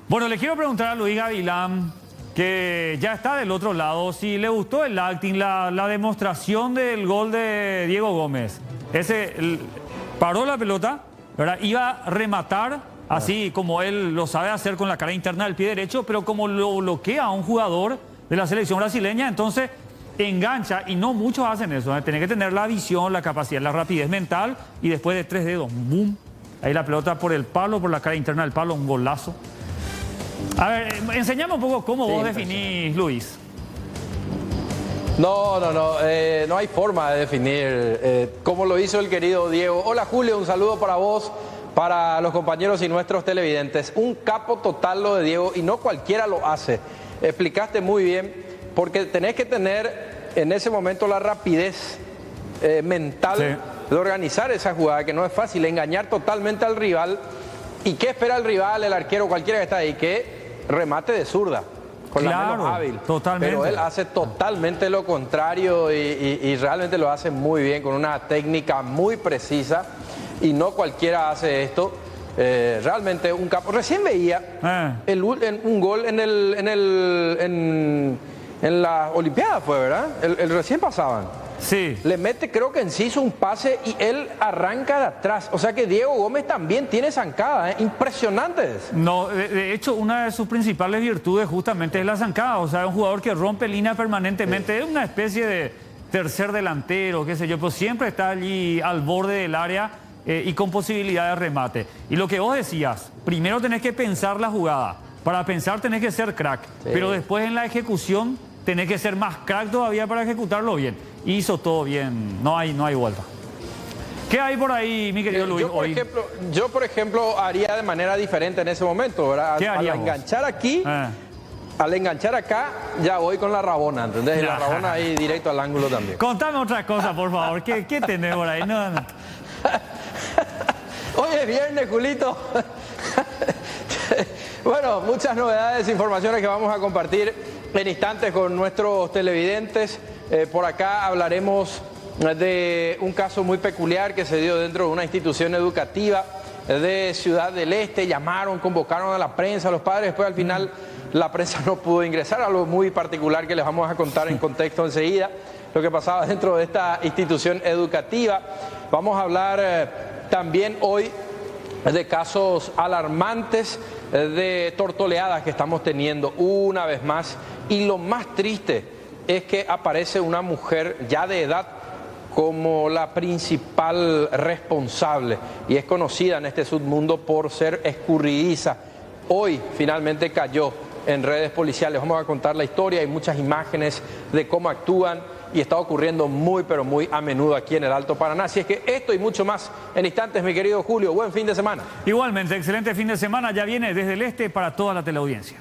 Bueno, le quiero preguntar a Luis Gavilán, que ya está del otro lado, si le gustó el acting, la demostración del gol de Diego Gómez. Paró la pelota, ¿verdad? Iba a rematar, así como él lo sabe hacer con la cara interna del pie derecho, pero como lo bloquea a un jugador de la selección brasileña, entonces engancha, y no muchos hacen eso, ¿eh? Tiene que tener la visión, la capacidad, la rapidez mental, y después de 3 dedos, ¡boom! Ahí la pelota por el palo, por la cara interna del palo, un golazo. A ver, enseñame un poco cómo vos definís, Luis. No hay forma de definir cómo lo hizo el querido Diego. Hola Julio, un saludo para vos, para los compañeros y nuestros televidentes. Un capo total lo de Diego y no cualquiera lo hace. Explicaste muy bien, porque tenés que tener en ese momento la rapidez mental de organizar esa jugada, que no es fácil, engañar totalmente al rival. ¿Y qué espera el rival, el arquero, cualquiera que está ahí? Que remate de zurda, con la menos hábil. Totalmente. Pero él hace totalmente lo contrario y realmente lo hace muy bien, con una técnica muy precisa. Y no cualquiera hace esto. Realmente un capo. Recién veía un gol en la Olimpiada, fue, ¿verdad? El recién pasaban. Sí. Le mete, creo que enciso un pase y él arranca de atrás. O sea que Diego Gómez también tiene zancada, ¿eh? Impresionante. No, de hecho, una de sus principales virtudes justamente es la zancada. O sea, es un jugador que rompe línea permanentemente. Es una especie de tercer delantero, qué sé yo, pero siempre está allí al borde del área y con posibilidad de remate. Y lo que vos decías, primero tenés que pensar la jugada. Para pensar tenés que ser crack, pero después en la ejecución tenés que ser más crack todavía para ejecutarlo bien. Hizo todo bien, no hay vuelta. ¿Qué hay por ahí, mi querido Luis? Yo, por ejemplo, haría de manera diferente en ese momento, ¿verdad? ¿Qué harías al enganchar aquí, al enganchar acá, ya voy con la rabona, ¿entendés? Y la rabona ahí directo al ángulo también. Contame otra cosa, por favor. ¿Qué tenés por ahí? No. Hoy es viernes, Julito. Bueno, muchas novedades, informaciones que vamos a compartir en instantes con nuestros televidentes. Por acá hablaremos de un caso muy peculiar que se dio dentro de una institución educativa de Ciudad del Este. Llamaron, convocaron a la prensa, a los padres, después al final la prensa no pudo ingresar, algo muy particular que les vamos a contar en contexto enseguida, lo que pasaba dentro de esta institución educativa. Vamos a hablar también hoy de casos alarmantes de tortoleadas que estamos teniendo una vez más, y lo más triste es que aparece una mujer ya de edad como la principal responsable y es conocida en este submundo por ser escurridiza. Hoy finalmente cayó en redes policiales. Vamos a contar la historia, hay muchas imágenes de cómo actúan y está ocurriendo muy pero muy a menudo aquí en el Alto Paraná. Así es que esto y mucho más en instantes, mi querido Julio. Buen fin de semana. Igualmente, excelente fin de semana. Ya viene desde el este para toda la teleaudiencia.